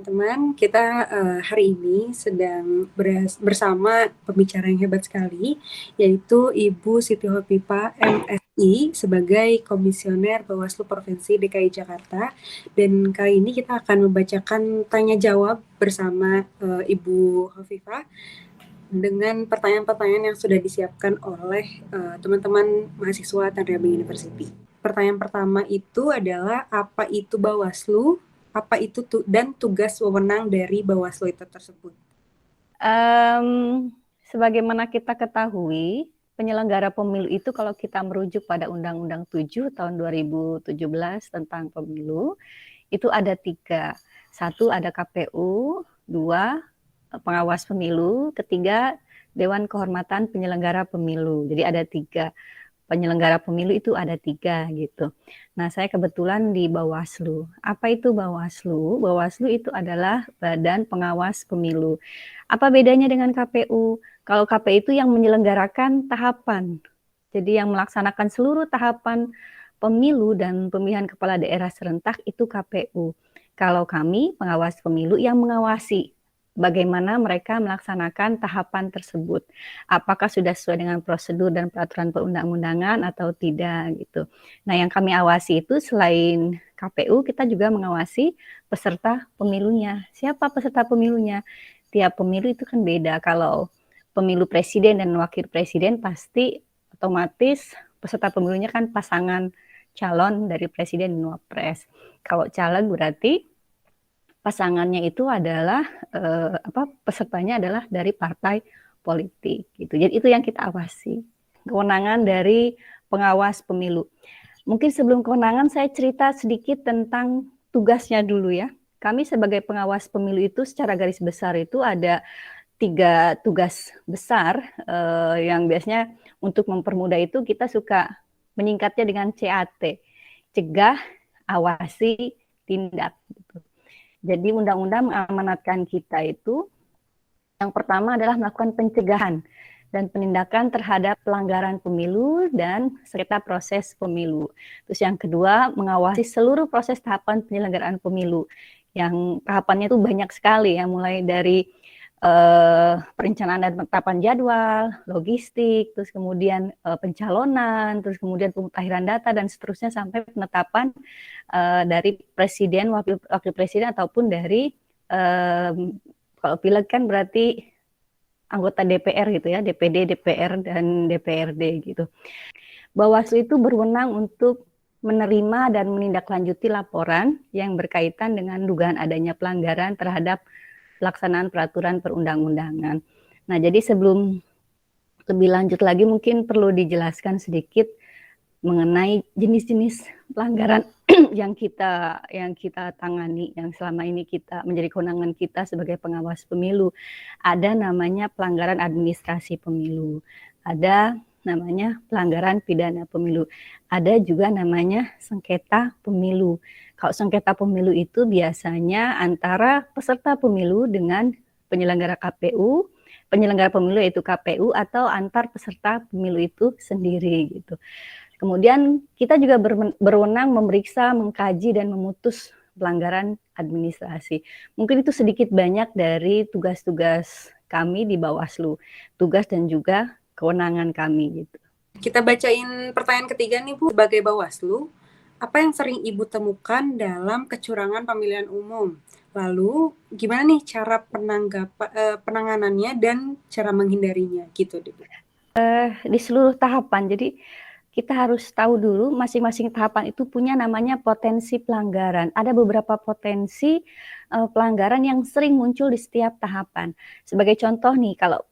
teman-teman. Kita hari ini sedang bersama pembicara yang hebat sekali, yaitu Ibu Siti Hopipa, MSI, sebagai Komisioner Bawaslu Provinsi DKI Jakarta. Dan kali ini kita akan membacakan tanya jawab bersama Ibu Hopipa dengan pertanyaan-pertanyaan yang sudah disiapkan oleh teman-teman mahasiswa Tanriabing University. Pertanyaan pertama itu adalah apa itu Bawaslu, apa itu dan tugas wewenang dari Bawaslu itu tersebut. Sebagaimana kita ketahui, penyelenggara pemilu itu kalau kita merujuk pada Undang-Undang 7 tahun 2017 tentang pemilu, itu ada 3. 1 ada KPU, 2 pengawas pemilu, 3 Dewan Kehormatan Penyelenggara Pemilu. Jadi ada 3. Penyelenggara pemilu itu ada 3 gitu. Nah, saya kebetulan di Bawaslu. Apa itu Bawaslu? Bawaslu itu adalah Badan Pengawas Pemilu. Apa bedanya dengan KPU? Kalau KPU itu yang menyelenggarakan tahapan. Jadi yang melaksanakan seluruh tahapan pemilu dan pemilihan kepala daerah serentak itu KPU. Kalau kami, pengawas pemilu yang mengawasi bagaimana mereka melaksanakan tahapan tersebut. Apakah sudah sesuai dengan prosedur dan peraturan perundang-undangan atau tidak gitu. Nah, yang kami awasi itu selain KPU, kita juga mengawasi peserta pemilunya. Siapa peserta pemilunya? Tiap pemilu itu kan beda. Kalau pemilu presiden dan wakil presiden pasti otomatis peserta pemilunya kan pasangan calon dari presiden dan wapres. Kalau caleg berarti pasangannya itu adalah pesertanya adalah dari partai politik gitu. Jadi itu yang kita awasi. Kewenangan dari pengawas pemilu. Mungkin sebelum kewenangan saya cerita sedikit tentang tugasnya dulu ya. Kami sebagai pengawas pemilu itu secara garis besar itu ada 3 tugas besar yang biasanya untuk mempermudah itu kita suka menyingkatnya dengan CAT. Cegah, awasi, tindak gitu. Jadi undang-undang mengamanatkan kita itu yang pertama adalah melakukan pencegahan dan penindakan terhadap pelanggaran pemilu dan sengketa proses pemilu. Terus yang kedua, mengawasi seluruh proses tahapan penyelenggaraan pemilu. Yang tahapannya itu banyak sekali ya, mulai dari perencanaan dan penetapan jadwal, logistik, terus kemudian pencalonan, terus kemudian pemutahiran data dan seterusnya sampai penetapan dari presiden, wakil presiden ataupun dari kalau pileg kan berarti anggota DPR gitu ya, DPD, DPR dan DPRD gitu. Bawaslu itu berwenang untuk menerima dan menindaklanjuti laporan yang berkaitan dengan dugaan adanya pelanggaran terhadap pelaksanaan peraturan perundang-undangan. Nah, jadi sebelum lebih lanjut lagi mungkin perlu dijelaskan sedikit mengenai jenis-jenis pelanggaran yang kita tangani, yang selama ini kita menjadi kewenangan kita sebagai pengawas pemilu. Ada namanya pelanggaran administrasi pemilu, ada namanya pelanggaran pidana pemilu, ada juga namanya sengketa pemilu. Kalau sengketa pemilu itu biasanya antara peserta pemilu dengan penyelenggara KPU, penyelenggara pemilu yaitu KPU, atau antar peserta pemilu itu sendiri gitu. Kemudian kita juga berwenang memeriksa, mengkaji, dan memutus pelanggaran administrasi. Mungkin itu sedikit banyak dari tugas-tugas kami di Bawaslu, tugas dan juga kewenangan kami gitu. Kita bacain pertanyaan ketiga nih Bu, sebagai Bawaslu, apa yang sering Ibu temukan dalam kecurangan pemilihan umum? Lalu gimana nih cara penanganannya dan cara menghindarinya gitu deh Bu. Di seluruh tahapan, jadi kita harus tahu dulu masing-masing tahapan itu punya namanya potensi pelanggaran. Ada beberapa potensi pelanggaran yang sering muncul di setiap tahapan. Sebagai contoh nih, kalau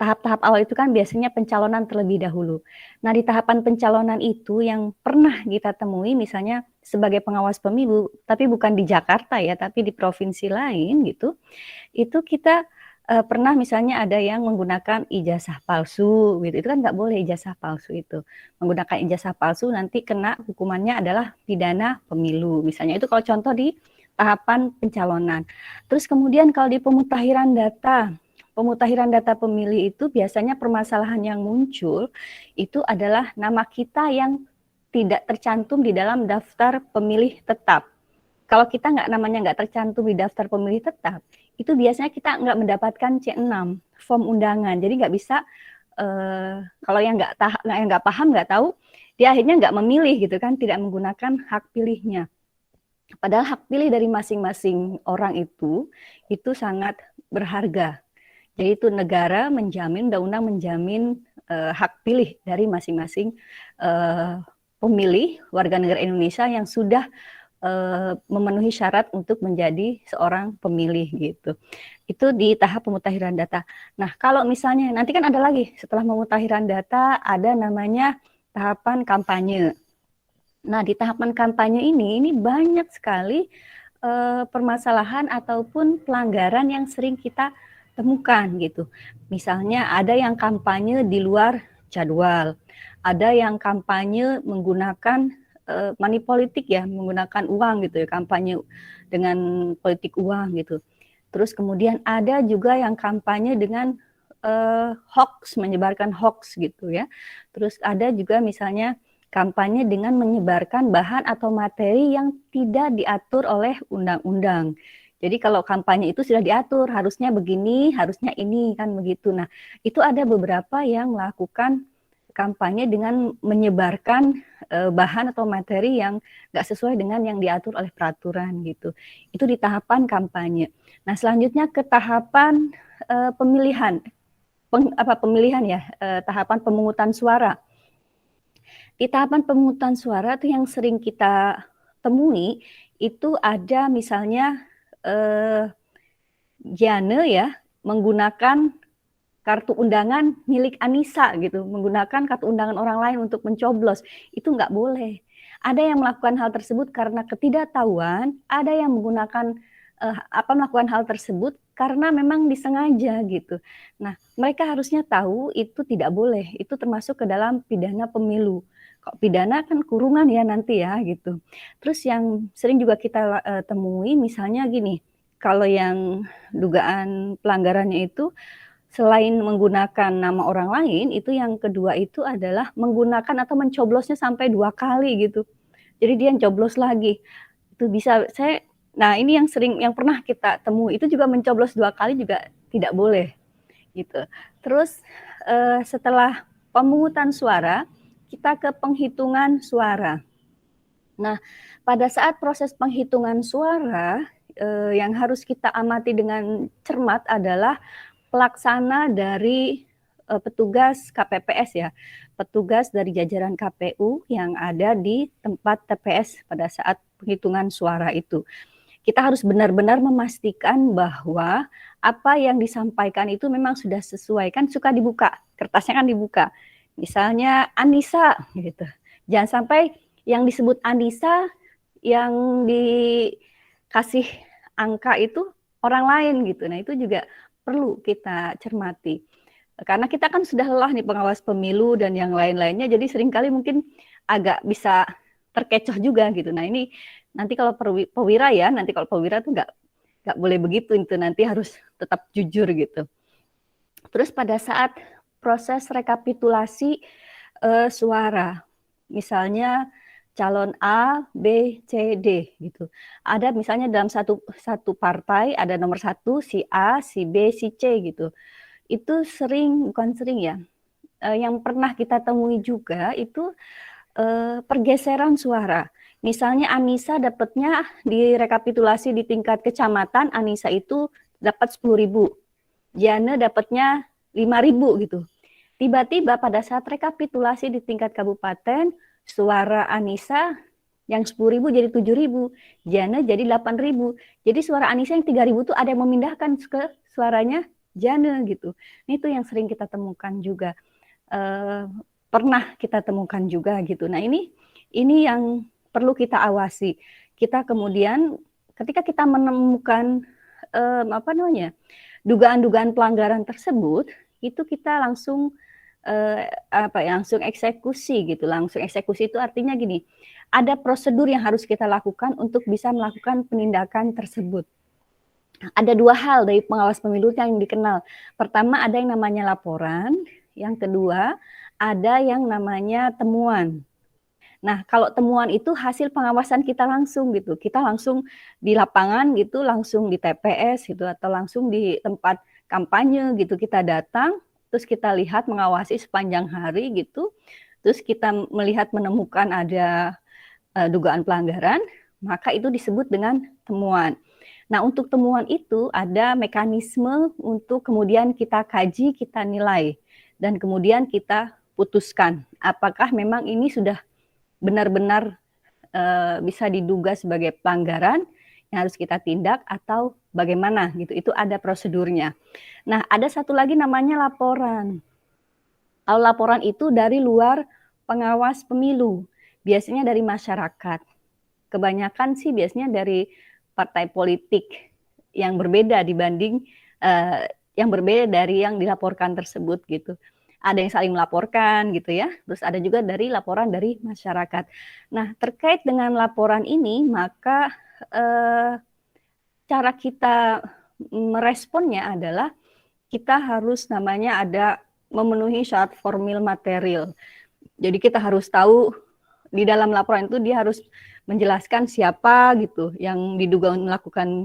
tahap-tahap awal itu kan biasanya pencalonan terlebih dahulu. Nah, di tahapan pencalonan itu yang pernah kita temui misalnya sebagai pengawas pemilu, tapi bukan di Jakarta ya, tapi di provinsi lain gitu, itu kita pernah misalnya ada yang menggunakan ijazah palsu gitu. Itu kan nggak boleh ijazah palsu itu. Menggunakan ijazah palsu nanti kena hukumannya adalah pidana pemilu. Misalnya itu kalau contoh di tahapan pencalonan. Terus kemudian kalau di pemutahiran data pemilih itu biasanya permasalahan yang muncul itu adalah nama kita yang tidak tercantum di dalam daftar pemilih tetap. kalau kita nggak tercantum di daftar pemilih tetap, itu biasanya kita nggak mendapatkan C6 form undangan. Jadi nggak bisa kalau yang nggak paham, nggak tahu, dia akhirnya nggak memilih gitu kan, tidak menggunakan hak pilihnya. Padahal hak pilih dari masing-masing orang itu sangat berharga. Jadi itu negara menjamin, undang-undang menjamin hak pilih dari masing-masing pemilih warga negara Indonesia yang sudah memenuhi syarat untuk menjadi seorang pemilih gitu. Itu di tahap pemutakhiran data. Nah, kalau misalnya nanti kan ada lagi setelah pemutakhiran data ada namanya tahapan kampanye. Nah, di tahapan kampanye ini banyak sekali permasalahan ataupun pelanggaran yang sering kita temukan gitu. Misalnya ada yang kampanye di luar jadwal, ada yang kampanye menggunakan money politik ya, menggunakan uang gitu ya, kampanye dengan politik uang gitu. Terus kemudian ada juga yang kampanye dengan hoax, menyebarkan hoax gitu ya. Terus ada juga misalnya kampanye dengan menyebarkan bahan atau materi yang tidak diatur oleh undang-undang. Jadi kalau kampanye itu sudah diatur, harusnya begini, harusnya ini, kan begitu. Nah, itu ada beberapa yang melakukan kampanye dengan menyebarkan bahan atau materi yang nggak sesuai dengan yang diatur oleh peraturan gitu. Itu di tahapan kampanye. Nah, selanjutnya ke tahapan pemilihan, pemilihan ya, tahapan pemungutan suara. Di tahapan pemungutan suara tuh yang sering kita temui itu ada misalnya Jane ya menggunakan kartu undangan milik Anissa gitu, menggunakan kartu undangan orang lain untuk mencoblos, itu nggak boleh. Ada yang melakukan hal tersebut karena ketidaktahuan, ada yang menggunakan melakukan hal tersebut karena memang disengaja gitu. Nah, mereka harusnya tahu itu tidak boleh, itu termasuk ke dalam pidana pemilu. Kok pidana kan kurungan ya nanti ya gitu. Terus yang sering juga kita temui misalnya gini, kalau yang dugaan pelanggarannya itu selain menggunakan nama orang lain, itu yang kedua itu adalah menggunakan atau mencoblosnya sampai 2 kali gitu. Jadi dia coblos lagi. Itu bisa nah ini yang pernah kita temui, itu juga mencoblos 2 kali juga tidak boleh, gitu. Terus, setelah pemungutan suara, kita ke penghitungan suara. Nah, pada saat proses penghitungan suara, yang harus kita amati dengan cermat adalah pelaksana dari petugas KPPS ya, petugas dari jajaran KPU yang ada di tempat TPS pada saat penghitungan suara itu. Kita harus benar-benar memastikan bahwa apa yang disampaikan itu memang sudah sesuai, kan suka dibuka, kertasnya kan dibuka. Misalnya Anissa gitu. Jangan sampai yang disebut Anissa yang dikasih angka itu orang lain gitu. Nah, itu juga perlu kita cermati. Karena kita kan sudah lelah nih pengawas pemilu dan yang lain-lainnya, jadi seringkali mungkin agak bisa terkecoh juga gitu. Nah ini nanti kalau perwira ya, nanti kalau perwira tuh nggak boleh begitu, itu nanti harus tetap jujur gitu. Terus pada saat proses rekapitulasi suara, misalnya calon A, B, C, D gitu. Ada misalnya dalam satu partai ada nomor 1 si A, si B, si C gitu. Itu bukan sering ya. Yang pernah kita temui juga itu pergeseran suara. Misalnya Anissa dapatnya di rekapitulasi di tingkat kecamatan, Anissa itu dapat 10.000. Jana dapatnya 5.000 gitu. Tiba-tiba pada saat rekapitulasi di tingkat kabupaten, suara Anissa yang 10.000 jadi 7.000, Jana jadi 8.000. Jadi suara Anissa yang 3.000 itu ada yang memindahkan ke suaranya Jana gitu. Itu yang sering kita temukan juga. Pernah kita temukan juga gitu. Nah, ini yang perlu kita awasi. Kita kemudian ketika kita menemukan dugaan-dugaan pelanggaran tersebut, itu kita langsung langsung eksekusi gitu. Langsung eksekusi itu artinya gini, ada prosedur yang harus kita lakukan untuk bisa melakukan penindakan tersebut. Ada 2 hal dari pengawas pemilu yang dikenal. Pertama ada yang namanya laporan, yang kedua ada yang namanya temuan. Nah, kalau temuan itu hasil pengawasan kita langsung gitu. Kita langsung di lapangan gitu, langsung di TPS gitu, atau langsung di tempat kampanye gitu. Kita datang, terus kita lihat mengawasi sepanjang hari gitu. Terus kita melihat menemukan ada dugaan pelanggaran, maka itu disebut dengan temuan. Nah, untuk temuan itu ada mekanisme untuk kemudian kita kaji, kita nilai, dan kemudian kita putuskan apakah memang ini sudah benar-benar bisa diduga sebagai pelanggaran yang harus kita tindak atau bagaimana gitu. Itu ada prosedurnya. Nah, ada satu lagi namanya laporan. Kalau laporan itu dari luar pengawas pemilu, biasanya dari masyarakat. Kebanyakan sih biasanya dari partai politik yang berbeda dibanding yang berbeda dari yang dilaporkan tersebut gitu. Ada yang saling melaporkan gitu ya, terus ada juga dari laporan dari masyarakat. Nah, terkait dengan laporan ini, maka cara kita meresponnya adalah kita harus namanya ada memenuhi syarat formil material. Jadi kita harus tahu di dalam laporan itu dia harus menjelaskan siapa gitu yang diduga melakukan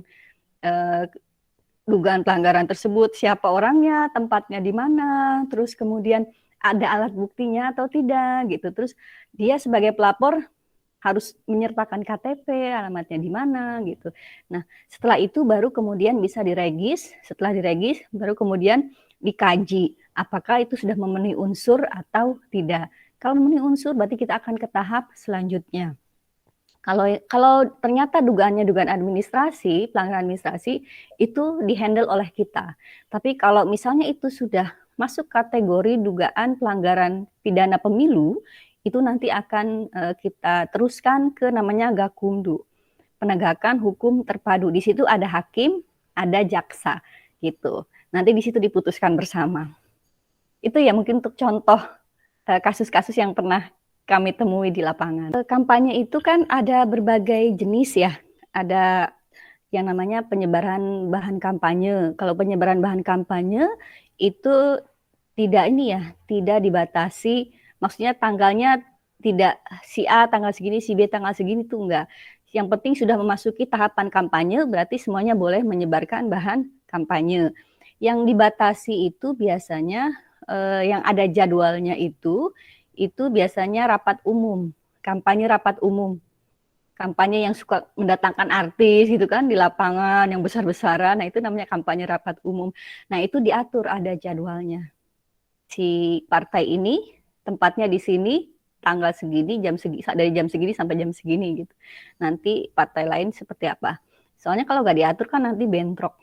dugaan pelanggaran tersebut, siapa orangnya, tempatnya di mana, terus kemudian ada alat buktinya atau tidak gitu. Terus dia sebagai pelapor harus menyertakan KTP, alamatnya di mana gitu. Nah, setelah itu baru kemudian bisa diregis, setelah diregis baru kemudian dikaji apakah itu sudah memenuhi unsur atau tidak. Kalau memenuhi unsur berarti kita akan ke tahap selanjutnya. Kalau ternyata dugaannya dugaan administrasi, pelanggaran administrasi, itu dihandle oleh kita. Tapi kalau misalnya itu sudah masuk kategori dugaan pelanggaran pidana pemilu, itu nanti akan kita teruskan ke namanya Gakumdu, penegakan hukum terpadu. Di situ ada hakim, ada jaksa, gitu. Nanti di situ diputuskan bersama. Itu ya mungkin untuk contoh kasus-kasus yang pernah kami temui di lapangan. Kampanye itu kan ada berbagai jenis ya. Ada yang namanya penyebaran bahan kampanye. Kalau penyebaran bahan kampanye itu tidak ini ya, tidak dibatasi. Maksudnya tanggalnya tidak si A tanggal segini, si B tanggal segini itu enggak. Yang penting sudah memasuki tahapan kampanye berarti semuanya boleh menyebarkan bahan kampanye. Yang dibatasi itu biasanya yang ada jadwalnya itu biasanya rapat umum, kampanye rapat umum. Kampanye yang suka mendatangkan artis gitu kan di lapangan yang besar-besaran, nah itu namanya kampanye rapat umum. Nah itu diatur ada jadwalnya. Si partai ini tempatnya di sini, tanggal segini, jam segini, dari jam segini sampai jam segini gitu. Nanti partai lain seperti apa. Soalnya kalau nggak diatur kan nanti bentrok.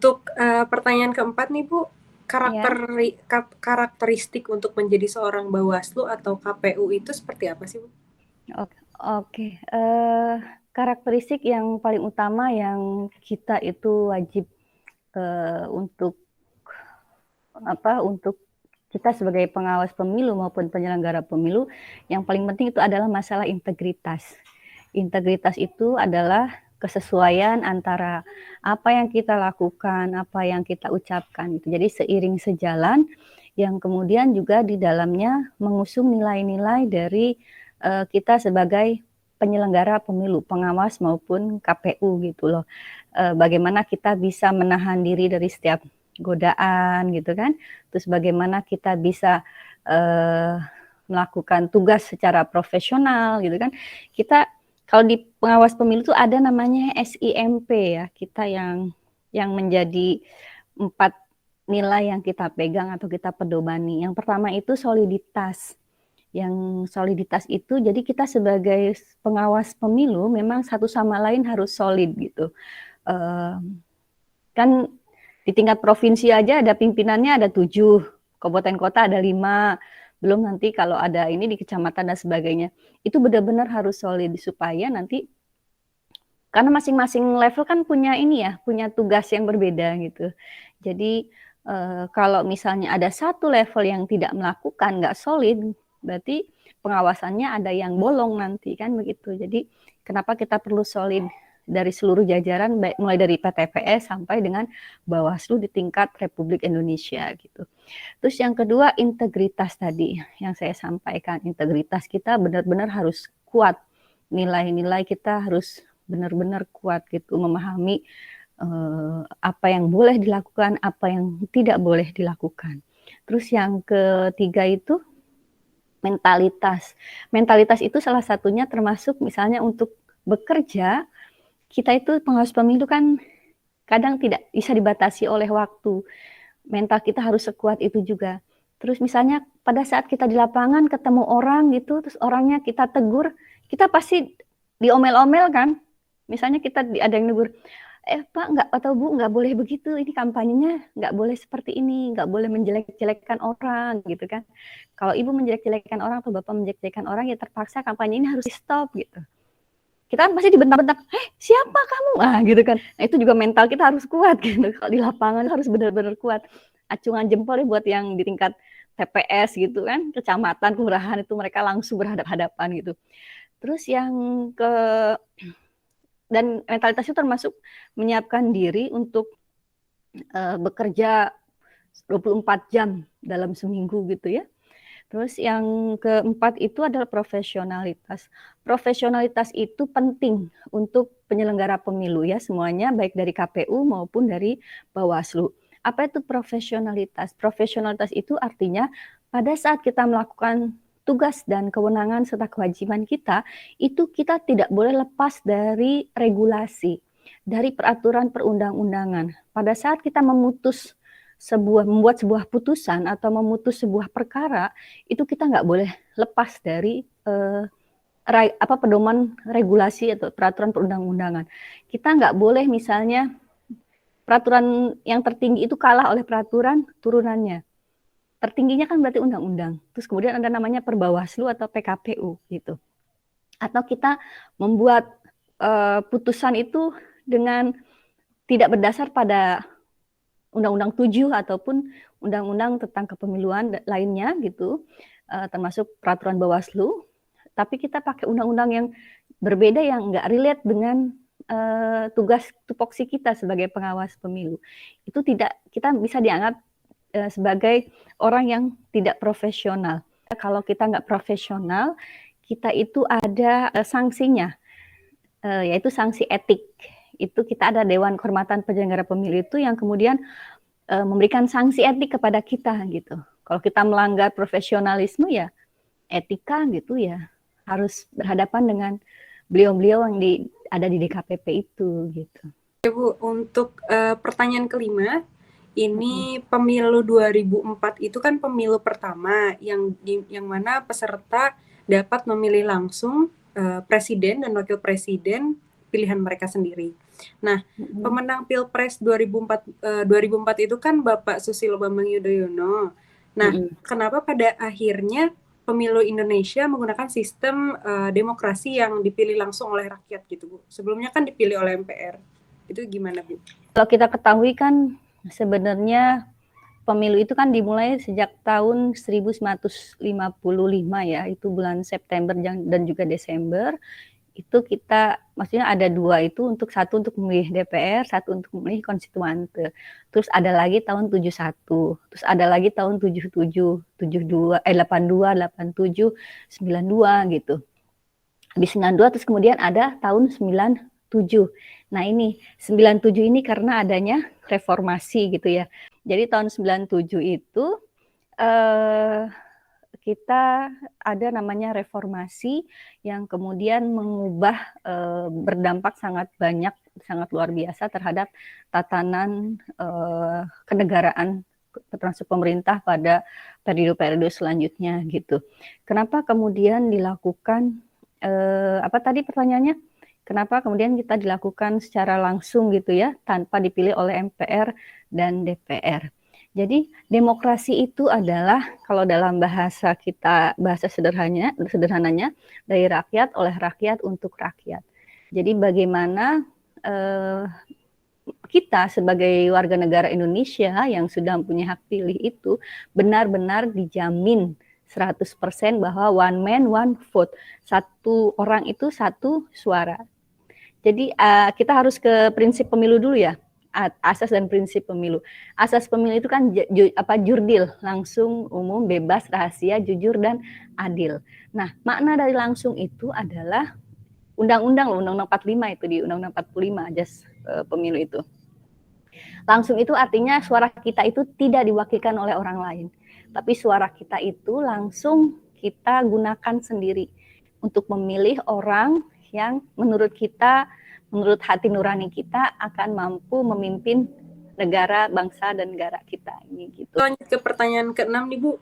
Untuk pertanyaan keempat nih Bu, Ya, karakteristik untuk menjadi seorang Bawaslu atau KPU itu seperti apa sih Bu? oke. Karakteristik yang paling utama yang kita itu wajib untuk untuk kita sebagai pengawas pemilu maupun penyelenggara pemilu, yang paling penting itu adalah masalah integritas. Integritas itu adalah kesesuaian antara apa yang kita lakukan, apa yang kita ucapkan. Jadi seiring sejalan yang kemudian juga di dalamnya mengusung nilai-nilai dari kita sebagai penyelenggara pemilu, pengawas maupun KPU gitu loh. Bagaimana kita bisa menahan diri dari setiap godaan gitu kan. Terus bagaimana kita bisa melakukan tugas secara profesional gitu kan. Kita kalau di pengawas pemilu itu ada namanya SIMP ya, kita yang menjadi 4 nilai yang kita pegang atau kita pedomani. Yang pertama itu soliditas. Yang soliditas itu jadi kita sebagai pengawas pemilu memang satu sama lain harus solid gitu. Kan di tingkat provinsi aja ada pimpinannya ada 7, kabupaten kota ada 5, belum nanti kalau ada ini di kecamatan dan sebagainya. Itu benar-benar harus solid supaya nanti karena masing-masing level kan punya ini ya, punya tugas yang berbeda gitu. Jadi kalau misalnya ada satu level yang tidak melakukan, nggak solid, berarti pengawasannya ada yang bolong nanti kan begitu. Jadi kenapa kita perlu solid dari seluruh jajaran, mulai dari PTPS sampai dengan Bawaslu di tingkat Republik Indonesia gitu. Terus yang kedua integritas tadi yang saya sampaikan, integritas kita benar-benar harus kuat, nilai-nilai kita harus benar-benar kuat gitu, memahami apa yang boleh dilakukan, apa yang tidak boleh dilakukan. Terus yang ketiga itu mentalitas. Mentalitas itu salah satunya termasuk misalnya untuk bekerja, kita itu pengawas pemilu kan kadang tidak bisa dibatasi oleh waktu. Mental kita harus sekuat itu juga. Terus misalnya pada saat kita di lapangan ketemu orang gitu, terus orangnya kita tegur, kita pasti diomel-omel kan. Misalnya kita ada yang negur, Pak nggak atau Bu nggak boleh begitu, ini kampanyenya nggak boleh seperti ini, nggak boleh menjelek-jelekkan orang gitu kan. Kalau Ibu menjelek-jelekkan orang atau Bapak menjelek-jelekkan orang ya terpaksa kampanye ini harus di stop gitu. Kita kan pasti dibentak-bentak, siapa kamu? Gitu kan. Nah itu juga mental kita harus kuat gitu. Kalau di lapangan harus benar-benar kuat. Acungan jempol buat yang di tingkat TPS gitu kan, kecamatan, kelurahan itu mereka langsung berhadapan gitu. Terus yang dan mentalitas itu termasuk menyiapkan diri untuk bekerja 24 jam dalam seminggu gitu ya. Terus yang keempat itu adalah profesionalitas. Profesionalitas itu penting untuk penyelenggara pemilu ya semuanya, baik dari KPU maupun dari Bawaslu. Apa itu profesionalitas? Profesionalitas itu artinya pada saat kita melakukan tugas dan kewenangan serta kewajiban kita, itu kita tidak boleh lepas dari regulasi, dari peraturan perundang-undangan. Pada saat kita membuat sebuah putusan atau memutus sebuah perkara, itu kita nggak boleh lepas dari pedoman regulasi atau peraturan perundang-undangan. Kita nggak boleh misalnya peraturan yang tertinggi itu kalah oleh peraturan turunannya. Tertingginya kan berarti undang-undang. Terus kemudian ada namanya Perbawaslu atau PKPU gitu. Atau kita membuat putusan itu dengan tidak berdasar pada Undang-Undang 7 ataupun undang-undang tentang kepemiluan lainnya gitu, termasuk peraturan Bawaslu, tapi kita pakai undang-undang yang berbeda yang nggak relate dengan tugas tupoksi kita sebagai pengawas pemilu. Itu tidak, kita bisa dianggap sebagai orang yang tidak profesional. Kalau kita nggak profesional, kita itu ada sanksinya, yaitu sanksi etik. Itu kita ada Dewan Kehormatan Penyelenggara Pemilu itu yang kemudian memberikan sanksi etik kepada kita gitu. Kalau kita melanggar profesionalisme ya etika gitu ya harus berhadapan dengan beliau-beliau yang ada di DKPP itu gitu. Ya Bu, untuk pertanyaan kelima, ini pemilu 2004 itu kan pemilu pertama yang mana peserta dapat memilih langsung presiden dan wakil presiden pilihan mereka sendiri. Nah, pemenang Pilpres 2004 itu kan Bapak Susilo Bambang Yudhoyono. Nah, kenapa pada akhirnya pemilu Indonesia menggunakan sistem demokrasi yang dipilih langsung oleh rakyat gitu Bu? Sebelumnya kan dipilih oleh MPR. Itu gimana Bu? Kalau kita ketahui kan sebenarnya pemilu itu kan dimulai sejak tahun 1955 ya, itu bulan September dan juga Desember. Itu kita, maksudnya ada dua itu, satu untuk memilih DPR, satu untuk memilih konstituante. Terus ada lagi tahun 71, terus ada lagi tahun 77, 82, 82, 87, 92 gitu. Habis 92 terus kemudian ada tahun 97. Nah ini 97 ini karena adanya reformasi gitu ya. Jadi tahun 97 itu kita ada namanya reformasi yang kemudian mengubah berdampak sangat banyak, sangat luar biasa terhadap tatanan kenegaraan termasuk pemerintah pada periode-periode selanjutnya gitu. Kenapa kemudian dilakukan apa tadi pertanyaannya? Kenapa kemudian kita dilakukan secara langsung gitu ya, tanpa dipilih oleh MPR dan DPR. Jadi demokrasi itu adalah kalau dalam bahasa kita, bahasa sederhananya dari rakyat oleh rakyat untuk rakyat. Jadi bagaimana kita sebagai warga negara Indonesia yang sudah mempunyai hak pilih itu benar-benar dijamin 100% bahwa one man one vote, satu orang itu satu suara. Jadi kita harus ke prinsip pemilu dulu ya. asas dan prinsip pemilu. Asas pemilu itu kan jurdil, langsung, umum, bebas, rahasia, jujur, dan adil. Nah, makna dari langsung itu adalah undang-undang loh, Undang-Undang 45 itu di Undang-Undang 45 ajas pemilu itu. Langsung itu artinya suara kita itu tidak diwakilkan oleh orang lain, tapi suara kita itu langsung kita gunakan sendiri untuk memilih orang yang menurut kita, menurut hati nurani kita akan mampu memimpin negara, bangsa, dan negara kita ini gitu. Lanjut ke pertanyaan ke-6 nih Bu,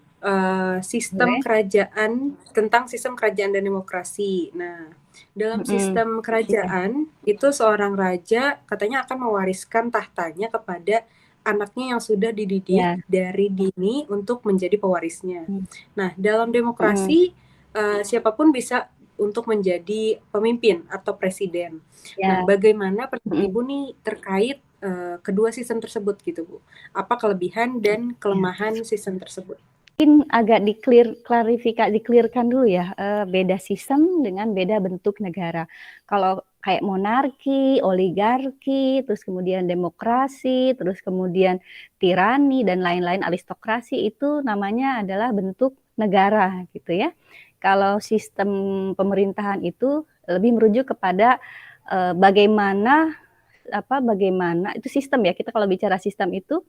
sistem kerajaan, tentang sistem kerajaan dan demokrasi. Nah, dalam sistem kerajaan itu seorang raja katanya akan mewariskan tahtanya kepada anaknya yang sudah dididik dari dini untuk menjadi pewarisnya. Nah, dalam demokrasi siapapun bisa untuk menjadi pemimpin atau presiden. Nah, bagaimana pendapat Ibu nih terkait kedua sistem tersebut gitu Bu? Apa kelebihan dan kelemahan sistem tersebut? Mungkin agak diklirkan dulu ya, beda sistem dengan beda bentuk negara. Kalau kayak monarki, oligarki, terus kemudian demokrasi, terus kemudian tirani dan lain-lain, aristokrasi, itu namanya adalah bentuk negara gitu ya. Kalau sistem pemerintahan itu lebih merujuk kepada bagaimana itu sistem ya. Kita kalau bicara sistem itu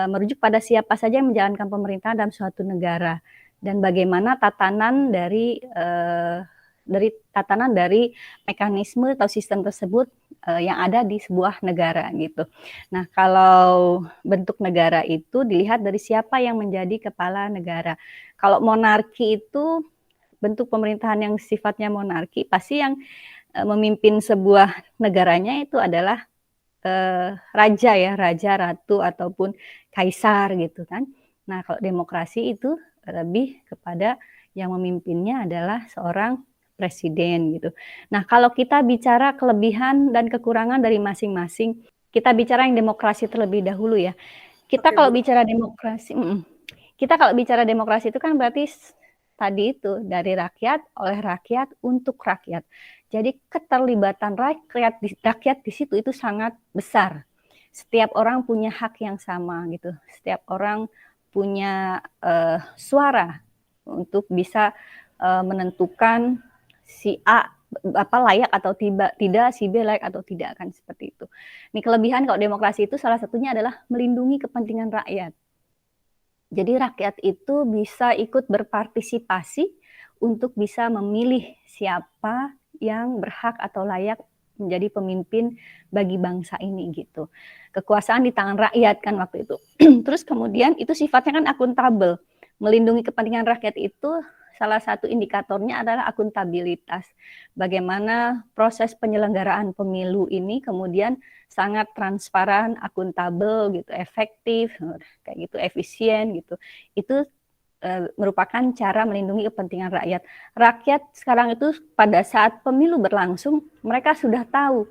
merujuk pada siapa saja yang menjalankan pemerintahan dalam suatu negara dan bagaimana tatanan dari mekanisme atau sistem tersebut yang ada di sebuah negara gitu. Nah, kalau bentuk negara itu dilihat dari siapa yang menjadi kepala negara. Kalau monarki itu bentuk pemerintahan yang sifatnya monarki, pasti yang memimpin sebuah negaranya itu adalah raja ya, raja, ratu, ataupun kaisar gitu kan. Nah, kalau demokrasi itu lebih kepada yang memimpinnya adalah seorang presiden gitu. Nah, kalau kita bicara kelebihan dan kekurangan dari masing-masing, kita bicara yang demokrasi terlebih dahulu ya. Kita kalau bicara demokrasi, kita kalau bicara demokrasi itu kan berarti tadi itu dari rakyat, oleh rakyat, untuk rakyat. Jadi keterlibatan rakyat di situ itu sangat besar. Setiap orang punya hak yang sama gitu. Setiap orang punya suara untuk bisa menentukan si A layak atau tidak, si B layak atau tidak, kan seperti itu. Ini kelebihan kalau demokrasi itu salah satunya adalah melindungi kepentingan rakyat. Jadi rakyat itu bisa ikut berpartisipasi untuk bisa memilih siapa yang berhak atau layak menjadi pemimpin bagi bangsa ini gitu. Kekuasaan di tangan rakyat kan waktu itu. Terus kemudian itu sifatnya kan akuntabel. Melindungi kepentingan rakyat itu salah satu indikatornya adalah akuntabilitas. Bagaimana proses penyelenggaraan pemilu ini kemudian sangat transparan, akuntabel gitu, efektif, kayak gitu, efisien gitu. Itu merupakan cara melindungi kepentingan rakyat. Rakyat sekarang itu pada saat pemilu berlangsung, mereka sudah tahu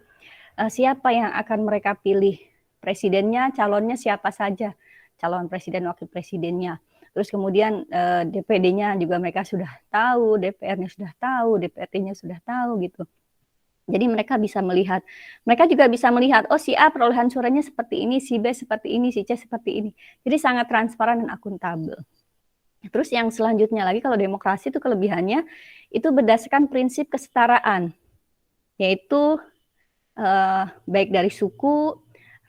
siapa yang akan mereka pilih. Presidennya, calonnya siapa saja, calon presiden, wakil presidennya. Terus kemudian DPD-nya juga mereka sudah tahu, DPR-nya sudah tahu, DPRD-nya sudah tahu gitu. Jadi mereka bisa melihat, mereka juga bisa melihat, oh si A perolehan suaranya seperti ini, si B seperti ini, si C seperti ini. Jadi sangat transparan dan akuntabel. Terus yang selanjutnya lagi kalau demokrasi itu kelebihannya itu berdasarkan prinsip kesetaraan, yaitu baik dari suku,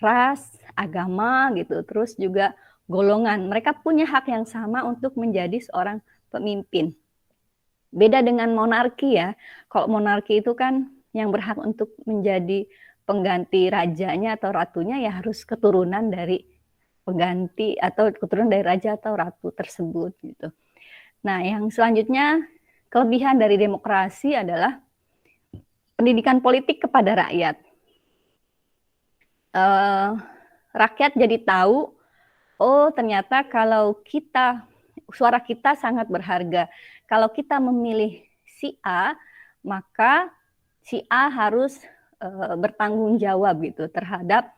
ras, agama gitu, terus juga golongan. Mereka punya hak yang sama untuk menjadi seorang pemimpin. Beda dengan monarki ya. Kalau monarki itu kan yang berhak untuk menjadi pengganti rajanya atau ratunya ya harus keturunan dari pengganti atau keturunan dari raja atau ratu tersebut gitu. Nah, yang selanjutnya kelebihan dari demokrasi adalah pendidikan politik kepada rakyat. Rakyat jadi tahu, oh ternyata kalau suara kita sangat berharga. Kalau kita memilih si A, maka si A harus bertanggung jawab gitu terhadap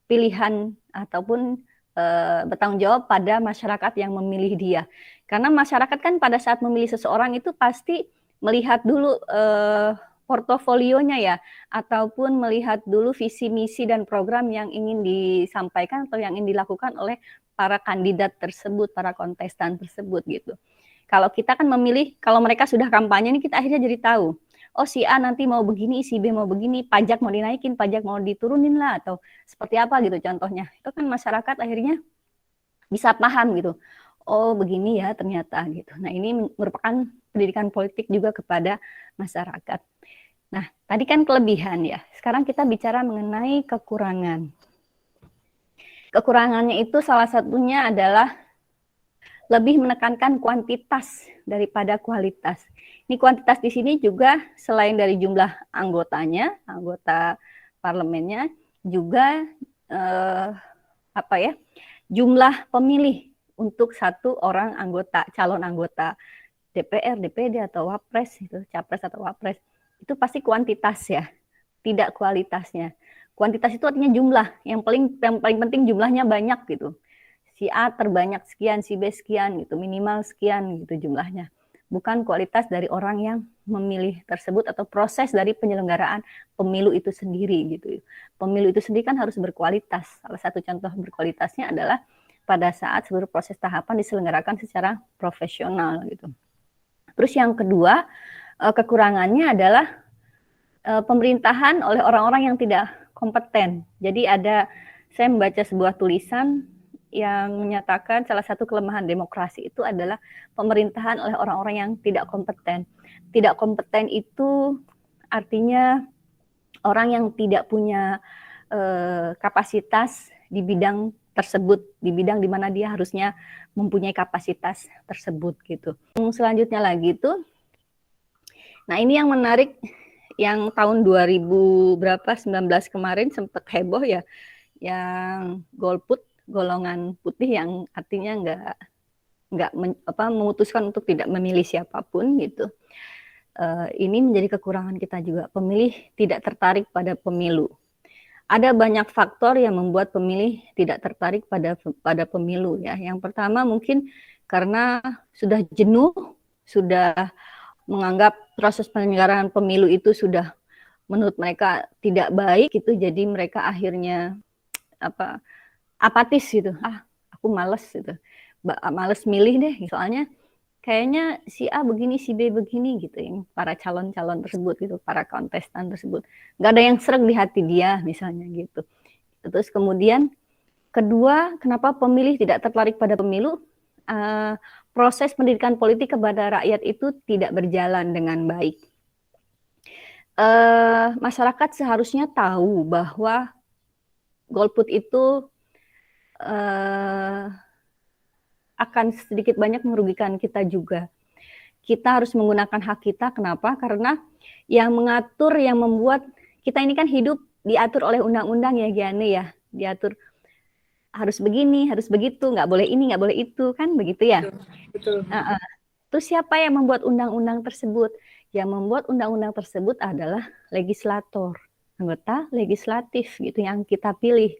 pilihan ataupun bertanggung jawab pada masyarakat yang memilih dia. Karena masyarakat kan pada saat memilih seseorang itu pasti melihat dulu portofolionya ya, ataupun melihat dulu visi misi dan program yang ingin disampaikan atau yang ingin dilakukan oleh para kandidat tersebut, para kontestan tersebut gitu. Kalau kita kan memilih, kalau mereka sudah kampanye ini kita akhirnya jadi tahu, oh si A nanti mau begini, si B mau begini, pajak mau dinaikin, pajak mau diturunin lah, atau seperti apa gitu contohnya. Itu kan masyarakat akhirnya bisa paham gitu. Oh begini ya ternyata gitu. Nah ini merupakan pendidikan politik juga kepada masyarakat. Nah tadi kan kelebihan ya. Sekarang kita bicara mengenai kekurangan. Kekurangannya itu salah satunya adalah lebih menekankan kuantitas daripada kualitas. Ini kuantitas di sini juga selain dari jumlah anggotanya, anggota parlemennya, juga jumlah pemilih untuk satu orang anggota, calon anggota DPR, DPD atau Wapres itu, Capres atau Wapres. Itu pasti kuantitas ya, tidak kualitasnya. Kuantitas itu artinya jumlah, yang paling penting jumlahnya banyak gitu. Si A terbanyak sekian, si B sekian gitu, minimal sekian gitu jumlahnya. Bukan kualitas dari orang yang memilih tersebut atau proses dari penyelenggaraan pemilu itu sendiri gitu. Pemilu itu sendiri kan harus berkualitas. Salah satu contoh berkualitasnya adalah pada saat seluruh proses tahapan diselenggarakan secara profesional gitu. Terus yang kedua, kekurangannya adalah pemerintahan oleh orang-orang yang tidak kompeten. Jadi saya membaca sebuah tulisan yang menyatakan salah satu kelemahan demokrasi itu adalah pemerintahan oleh orang-orang yang tidak kompeten. Tidak kompeten itu artinya orang yang tidak punya kapasitas di bidang tersebut, di bidang di mana dia harusnya mempunyai kapasitas tersebut gitu. Selanjutnya lagi itu, nah ini yang menarik, yang tahun 2019 kemarin sempat heboh ya, yang golput, golongan putih, yang artinya memutuskan untuk tidak memilih siapapun gitu. Ini menjadi kekurangan kita juga, pemilih tidak tertarik pada pemilu. Ada banyak faktor yang membuat pemilih tidak tertarik pada pemilu ya. Yang pertama mungkin karena sudah jenuh, sudah menganggap proses penyelenggaraan pemilu itu sudah menurut mereka tidak baik gitu, jadi mereka akhirnya apatis gitu. Aku males gitu, males milih deh, soalnya kayaknya si A begini, si B begini gitu, yang para calon-calon tersebut gitu, para kontestan tersebut nggak ada yang sereg di hati dia misalnya gitu. Terus kemudian kedua, kenapa pemilih tidak tertarik pada pemilu? Proses pendidikan politik kepada rakyat itu tidak berjalan dengan baik. Masyarakat seharusnya tahu bahwa golput itu akan sedikit banyak merugikan kita juga. Kita harus menggunakan hak kita. Kenapa? Karena yang mengatur, yang membuat kita ini kan hidup diatur oleh undang-undang ya, Giane ya. Diatur harus begini, harus begitu, nggak boleh ini, nggak boleh itu, kan begitu ya. Betul. Terus siapa yang membuat undang-undang tersebut? Yang membuat undang-undang tersebut adalah legislator, anggota legislatif gitu yang kita pilih.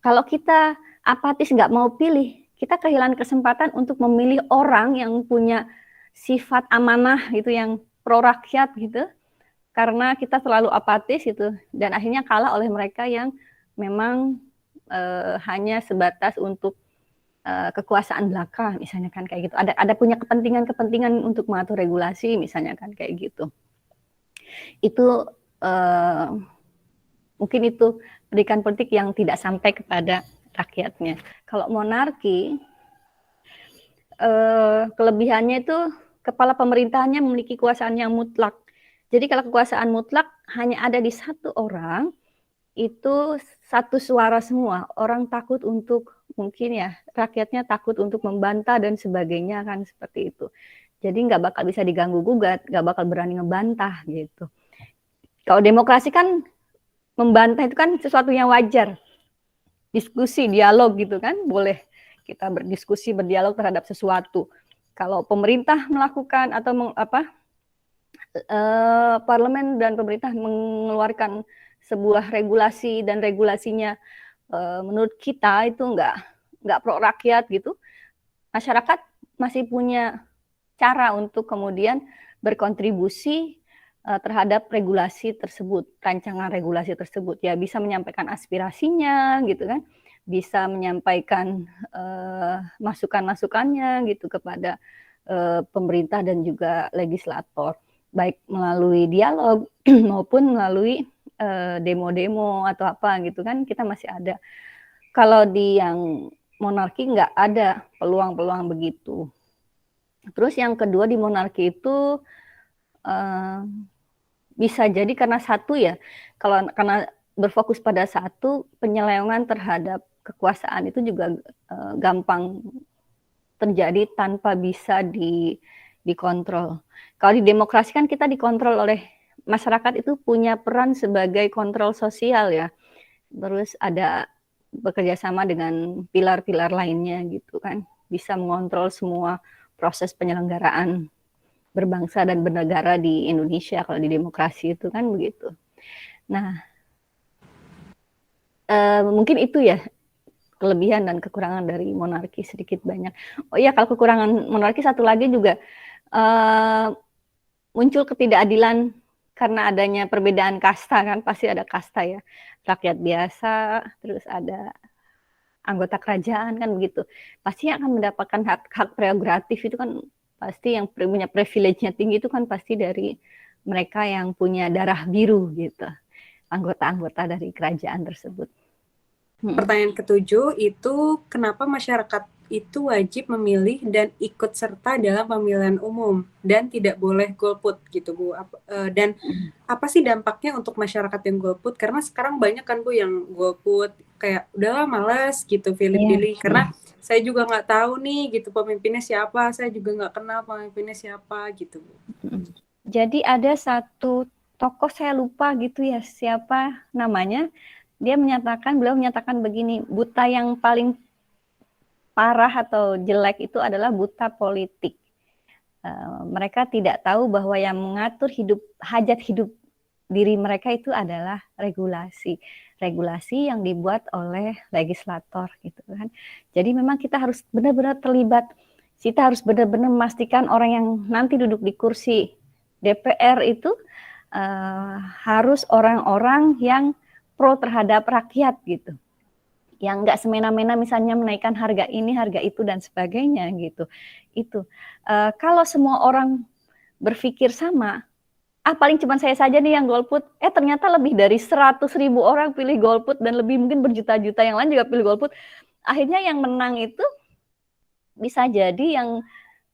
Kalau kita apatis nggak mau pilih, kita kehilangan kesempatan untuk memilih orang yang punya sifat amanah gitu, yang pro rakyat gitu, karena kita terlalu apatis gitu, dan akhirnya kalah oleh mereka yang memang hanya sebatas untuk kekuasaan belaka misalnya kan kayak gitu. Ada punya kepentingan untuk mengatur regulasi misalnya kan kayak gitu. Itu mungkin itu pendidikan politik yang tidak sampai kepada rakyatnya. Kalau monarki, kelebihannya itu kepala pemerintahannya memiliki kekuasaan yang mutlak. Jadi kalau kekuasaan mutlak hanya ada di satu orang, itu satu suara semua. Orang takut untuk, mungkin ya, rakyatnya takut untuk membantah dan sebagainya kan seperti itu. Jadi nggak bakal bisa diganggu-gugat, nggak bakal berani ngebantah gitu. Kalau demokrasi kan membantah itu kan sesuatu yang wajar. Diskusi, dialog gitu kan, boleh kita berdiskusi, berdialog terhadap sesuatu. Kalau pemerintah melakukan atau parlemen dan pemerintah mengeluarkan sebuah regulasi dan regulasinya menurut kita itu nggak pro rakyat gitu, masyarakat masih punya cara untuk kemudian berkontribusi terhadap regulasi tersebut, rancangan regulasi tersebut. Ya bisa menyampaikan aspirasinya gitu kan, bisa menyampaikan masukan-masukannya gitu kepada pemerintah dan juga legislator, baik melalui dialog maupun melalui demo-demo atau apa gitu kan, kita masih ada. Kalau di yang monarki nggak ada peluang-peluang begitu. Terus yang kedua di monarki itu bisa jadi karena satu ya, karena berfokus pada satu, penyelewengan terhadap kekuasaan itu juga gampang terjadi tanpa bisa dikontrol. Kalau di demokrasi kan kita dikontrol oleh masyarakat, itu punya peran sebagai kontrol sosial ya. Terus ada bekerja sama dengan pilar-pilar lainnya gitu kan, bisa mengontrol semua proses penyelenggaraan berbangsa dan bernegara di Indonesia kalau di demokrasi itu kan begitu. Nah, mungkin itu ya kelebihan dan kekurangan dari monarki sedikit banyak. Oh iya, kalau kekurangan monarki satu lagi juga muncul ketidakadilan karena adanya perbedaan kasta kan, pasti ada kasta ya, rakyat biasa, terus ada anggota kerajaan kan begitu. Pasti akan mendapatkan hak prerogatif itu kan, pasti yang punya privilege-nya tinggi itu kan pasti dari mereka yang punya darah biru gitu, anggota-anggota dari kerajaan tersebut. Pertanyaan ketujuh itu kenapa masyarakat itu wajib memilih dan ikut serta dalam pemilihan umum dan tidak boleh golput gitu Bu. Dan apa sih dampaknya untuk masyarakat yang golput? Karena sekarang banyak kan Bu yang golput kayak udahlah malas gitu pilih-pilih karena saya juga nggak tahu nih gitu pemimpinnya siapa, saya juga nggak kenal pemimpinnya siapa gitu Bu. Jadi ada satu tokoh, saya lupa gitu ya siapa namanya, beliau menyatakan begini, buta yang paling parah atau jelek itu adalah buta politik. Mereka tidak tahu bahwa yang mengatur hajat hidup diri mereka itu adalah regulasi yang dibuat oleh legislator gitu kan. Jadi memang kita harus benar-benar terlibat, kita harus benar-benar memastikan orang yang nanti duduk di kursi DPR itu harus orang-orang yang pro terhadap rakyat gitu, yang nggak semena-mena misalnya menaikkan harga ini, harga itu dan sebagainya gitu. Itu kalau semua orang berpikir sama, paling cuma saya saja nih yang golput, ternyata lebih dari 100.000 orang pilih golput dan lebih mungkin berjuta-juta yang lain juga pilih golput. Akhirnya yang menang itu bisa jadi yang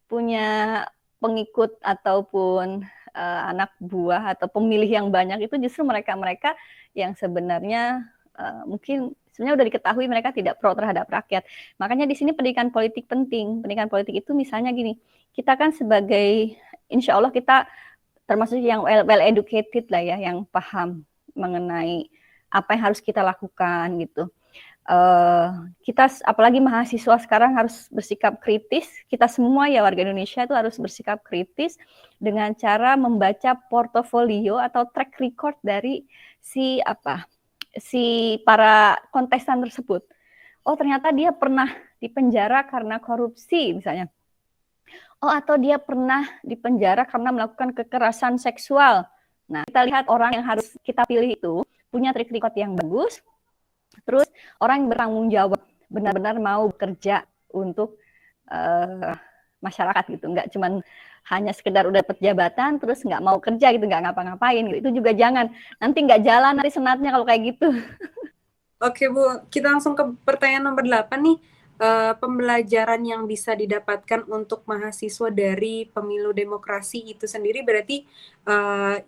punya pengikut ataupun anak buah atau pemilih yang banyak itu justru mereka-mereka yang sebenarnya mungkin sebenarnya udah diketahui mereka tidak pro terhadap rakyat. Makanya di sini pendidikan politik penting. Pendidikan politik itu misalnya gini, kita kan sebagai, insya Allah kita termasuk yang well educated lah ya, yang paham mengenai apa yang harus kita lakukan gitu. Kita apalagi mahasiswa sekarang harus bersikap kritis. Kita semua ya warga Indonesia itu harus bersikap kritis dengan cara membaca portofolio atau track record dari si para kontestan tersebut. Oh ternyata dia pernah dipenjara karena korupsi misalnya. Oh atau dia pernah dipenjara karena melakukan kekerasan seksual. Nah kita lihat orang yang harus kita pilih itu punya track record yang bagus, terus orang yang bertanggung jawab, benar-benar mau bekerja untuk masyarakat gitu, nggak cuma hanya sekedar udah dapat jabatan terus nggak mau kerja gitu, nggak ngapa-ngapain gitu. Itu juga jangan, nanti nggak jalan nanti senatnya kalau kayak gitu. Oke Bu, kita langsung ke pertanyaan nomor 8 nih. Pembelajaran yang bisa didapatkan untuk mahasiswa dari pemilu demokrasi itu sendiri berarti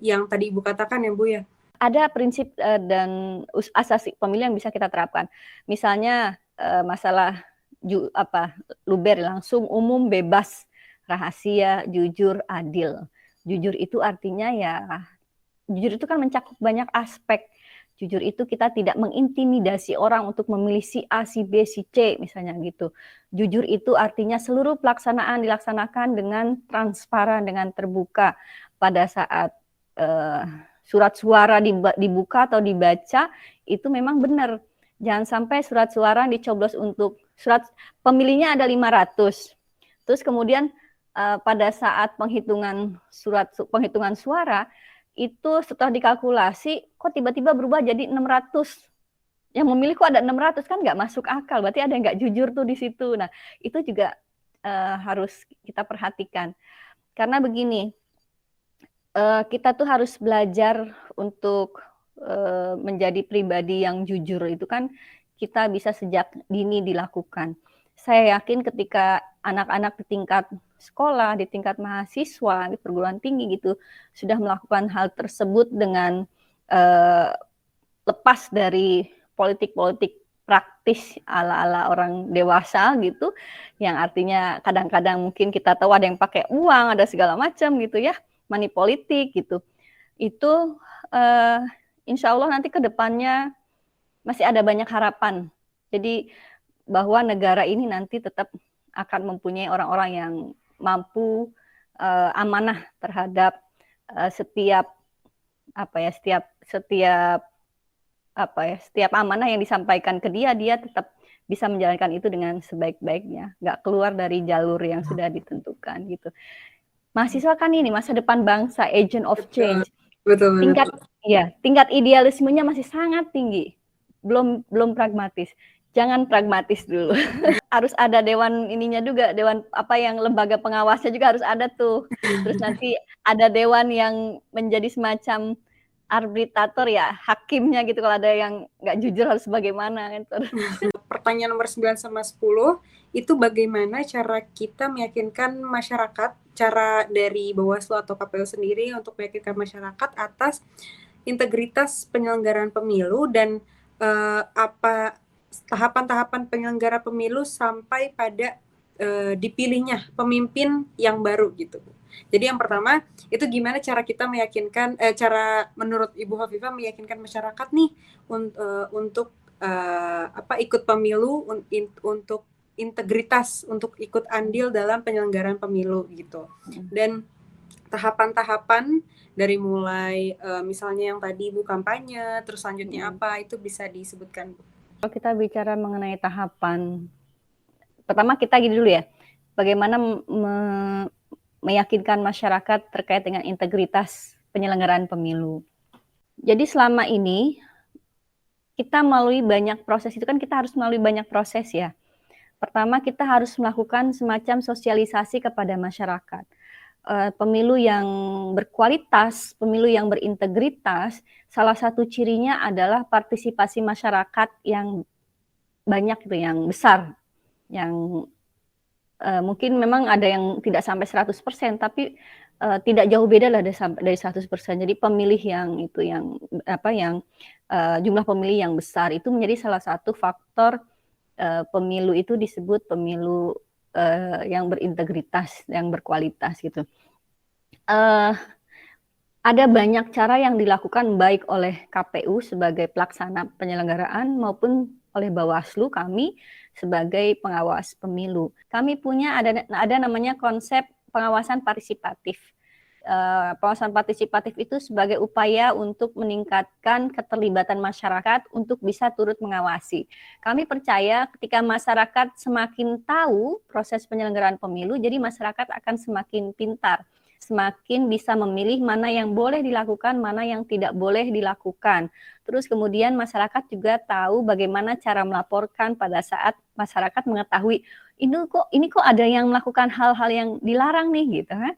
yang tadi Ibu katakan ya Bu ya? Ada prinsip dan asas pemilu yang bisa kita terapkan. Misalnya masalah luber, langsung, umum, bebas, rahasia, jujur, adil. Jujur itu artinya ya, jujur itu kan mencakup banyak aspek. Jujur itu kita tidak mengintimidasi orang untuk memilih si A, si B, si C misalnya gitu. Jujur itu artinya seluruh pelaksanaan dilaksanakan dengan transparan, dengan terbuka. Pada saat surat suara dibuka atau dibaca, itu memang benar. Jangan sampai surat suara dicoblos untuk surat pemilihnya ada 500. Terus kemudian pada saat penghitungan suara itu setelah dikalkulasi kok tiba-tiba berubah jadi 600. Yang memilih kok ada 600, kan nggak masuk akal, berarti ada yang nggak jujur tuh di situ. Nah, itu juga harus kita perhatikan. Karena begini, kita tuh harus belajar untuk menjadi pribadi yang jujur itu kan kita bisa sejak dini dilakukan. Saya yakin ketika anak-anak di tingkat sekolah, di tingkat mahasiswa, di perguruan tinggi gitu, sudah melakukan hal tersebut dengan lepas dari politik-politik praktis ala-ala orang dewasa gitu, yang artinya kadang-kadang mungkin kita tahu ada yang pakai uang, ada segala macam gitu ya, money politik gitu. Itu insya Allah nanti ke depannya masih ada banyak harapan. Jadi bahwa negara ini nanti tetap akan mempunyai orang-orang yang mampu amanah terhadap setiap amanah yang disampaikan ke dia tetap bisa menjalankan itu dengan sebaik-baiknya, nggak keluar dari jalur yang sudah ditentukan gitu. Mahasiswa kan ini masa depan bangsa, agent of change. Betul. Tingkat idealismenya masih sangat tinggi, belum pragmatis. Jangan pragmatis dulu. Harus ada dewan ininya juga, dewan yang lembaga pengawasnya juga harus ada tuh. Terus nanti ada dewan yang menjadi semacam arbitrator ya, hakimnya gitu, kalau ada yang nggak jujur harus bagaimana gitu. Pertanyaan nomor 9 sama 10 itu bagaimana cara kita meyakinkan masyarakat, cara dari Bawaslu atau KPU sendiri untuk meyakinkan masyarakat atas integritas penyelenggaraan pemilu dan apa tahapan-tahapan penyelenggara pemilu sampai pada dipilihnya pemimpin yang baru gitu. Jadi yang pertama itu gimana cara kita meyakinkan cara menurut Ibu Hovifah meyakinkan masyarakat nih untuk ikut pemilu untuk integritas, untuk ikut andil dalam penyelenggaraan pemilu gitu. Dan tahapan-tahapan dari mulai misalnya yang tadi Bu kampanye, terus selanjutnya apa itu bisa disebutkan Bu? Kalau kita bicara mengenai tahapan, pertama kita gini dulu ya, bagaimana meyakinkan masyarakat terkait dengan integritas penyelenggaraan pemilu. Jadi selama ini kita melalui banyak proses, itu kan kita harus melalui banyak proses ya. Pertama kita harus melakukan semacam sosialisasi kepada masyarakat. Pemilu yang berkualitas, pemilu yang berintegritas, salah satu cirinya adalah partisipasi masyarakat yang banyak gitu, yang besar, yang mungkin memang ada yang tidak sampai 100%, tapi tidak jauh beda lah dari 100%. Jadi pemilih yang jumlah pemilih yang besar itu menjadi salah satu faktor pemilu itu disebut pemilu yang berintegritas, yang berkualitas gitu. Ada banyak cara yang dilakukan baik oleh KPU sebagai pelaksana penyelenggaraan maupun oleh Bawaslu, kami sebagai pengawas pemilu. Kami punya ada namanya konsep pengawasan partisipatif. Pengawasan partisipatif itu sebagai upaya untuk meningkatkan keterlibatan masyarakat untuk bisa turut mengawasi. Kami percaya ketika masyarakat semakin tahu proses penyelenggaraan pemilu, jadi masyarakat akan semakin pintar, semakin bisa memilih mana yang boleh dilakukan, mana yang tidak boleh dilakukan. Terus kemudian masyarakat juga tahu bagaimana cara melaporkan pada saat masyarakat mengetahui ini kok ada yang melakukan hal-hal yang dilarang nih gitu kan.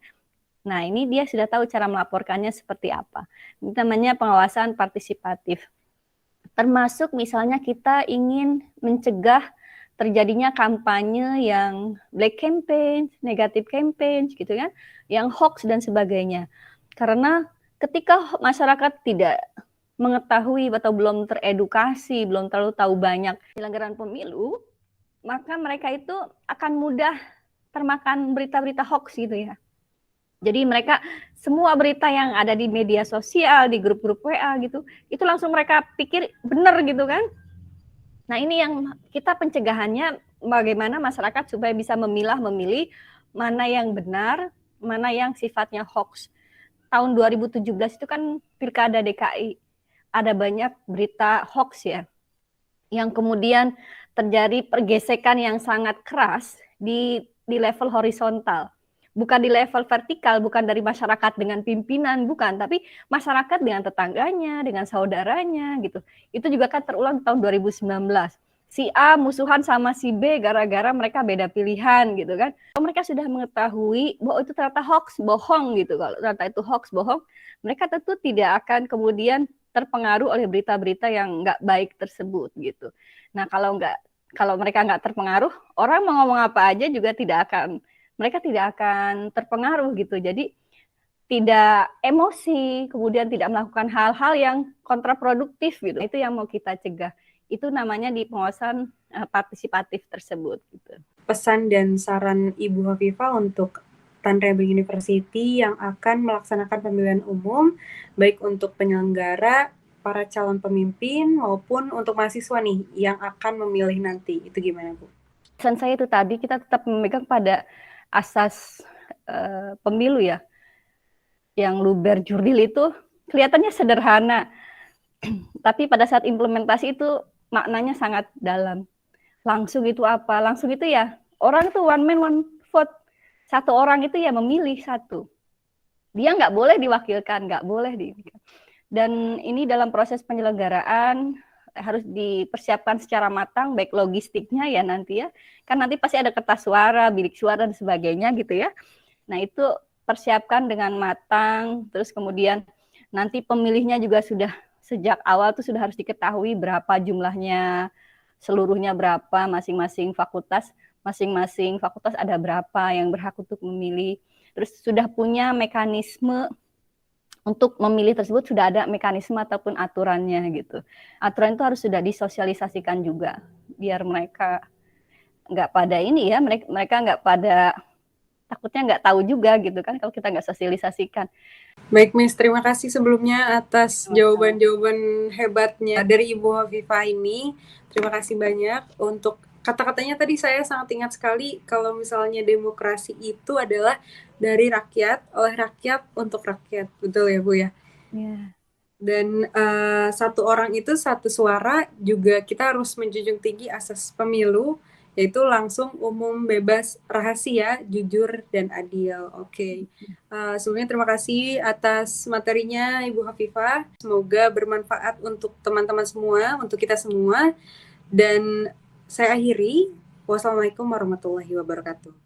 Nah, ini dia sudah tahu cara melaporkannya seperti apa. Ini namanya pengawasan partisipatif. Termasuk misalnya kita ingin mencegah terjadinya kampanye yang black campaign, negative campaign gitu kan, yang hoax dan sebagainya. Karena ketika masyarakat tidak mengetahui atau belum teredukasi, belum terlalu tahu banyak penyelenggaraan pemilu, maka mereka itu akan mudah termakan berita-berita hoax gitu ya. Jadi mereka semua berita yang ada di media sosial, di grup-grup WA gitu, itu langsung mereka pikir benar gitu kan. Nah ini yang kita pencegahannya bagaimana masyarakat supaya bisa memilih mana yang benar, mana yang sifatnya hoax. Tahun 2017 itu kan Pilkada DKI, ada banyak berita hoax ya, yang kemudian terjadi pergesekan yang sangat keras di level horizontal. bukan di level vertikal, bukan dari masyarakat dengan pimpinan, bukan, tapi masyarakat dengan tetangganya, dengan saudaranya gitu. Itu juga kan terulang tahun 2019. Si A musuhan sama si B gara-gara mereka beda pilihan gitu kan. Kalau mereka sudah mengetahui bahwa itu ternyata hoax, bohong gitu. Kalau ternyata itu hoax, bohong, mereka tentu tidak akan kemudian terpengaruh oleh berita-berita yang nggak baik tersebut gitu. Nah kalau mereka nggak terpengaruh, orang mau ngomong apa aja juga mereka tidak akan terpengaruh gitu. Jadi tidak emosi, kemudian tidak melakukan hal-hal yang kontraproduktif gitu. Itu yang mau kita cegah. Itu namanya di pengawasan partisipatif tersebut gitu. Pesan dan saran Ibu Hovifah untuk Tanrebring University yang akan melaksanakan pemilihan umum, baik untuk penyelenggara, para calon pemimpin, maupun untuk mahasiswa nih yang akan memilih nanti. Itu gimana, Bu? Pesan saya itu tadi, kita tetap memegang pada asas pemilu ya. Yang luber jurdil itu kelihatannya sederhana, tapi pada saat implementasi itu maknanya sangat dalam. Langsung itu apa? Langsung itu ya, orang itu one man one vote. Satu orang itu ya memilih satu. Dia nggak boleh diwakilkan, nggak boleh di. Dan ini dalam proses penyelenggaraan harus dipersiapkan secara matang, baik logistiknya ya nanti ya. Kan nanti pasti ada kertas suara, bilik suara dan sebagainya gitu ya. Nah itu persiapkan dengan matang, terus kemudian nanti pemilihnya juga sudah sejak awal tuh sudah harus diketahui berapa jumlahnya, seluruhnya berapa, masing-masing fakultas ada berapa yang berhak untuk memilih. Terus sudah punya mekanisme untuk memilih tersebut, sudah ada mekanisme ataupun aturannya gitu. Aturan itu harus sudah disosialisasikan juga, biar mereka nggak pada ini ya, mereka nggak pada takutnya nggak tahu juga gitu kan kalau kita nggak sosialisasikan. Baik, Miss. Terima kasih sebelumnya atas jawaban-jawaban hebatnya dari Ibu Hovifah ini. Terima kasih banyak untuk kata-katanya tadi saya sangat ingat sekali kalau misalnya demokrasi itu adalah dari rakyat, oleh rakyat, untuk rakyat. Betul ya, Bu ya? Ya. Dan satu orang itu satu suara, juga kita harus menjunjung tinggi asas pemilu, yaitu langsung, umum, bebas, rahasia, jujur, dan adil. Oke. Sebelumnya terima kasih atas materinya Ibu Hovifah. Semoga bermanfaat untuk teman-teman semua, untuk kita semua. Dan saya akhiri. Wassalamualaikum warahmatullahi wabarakatuh.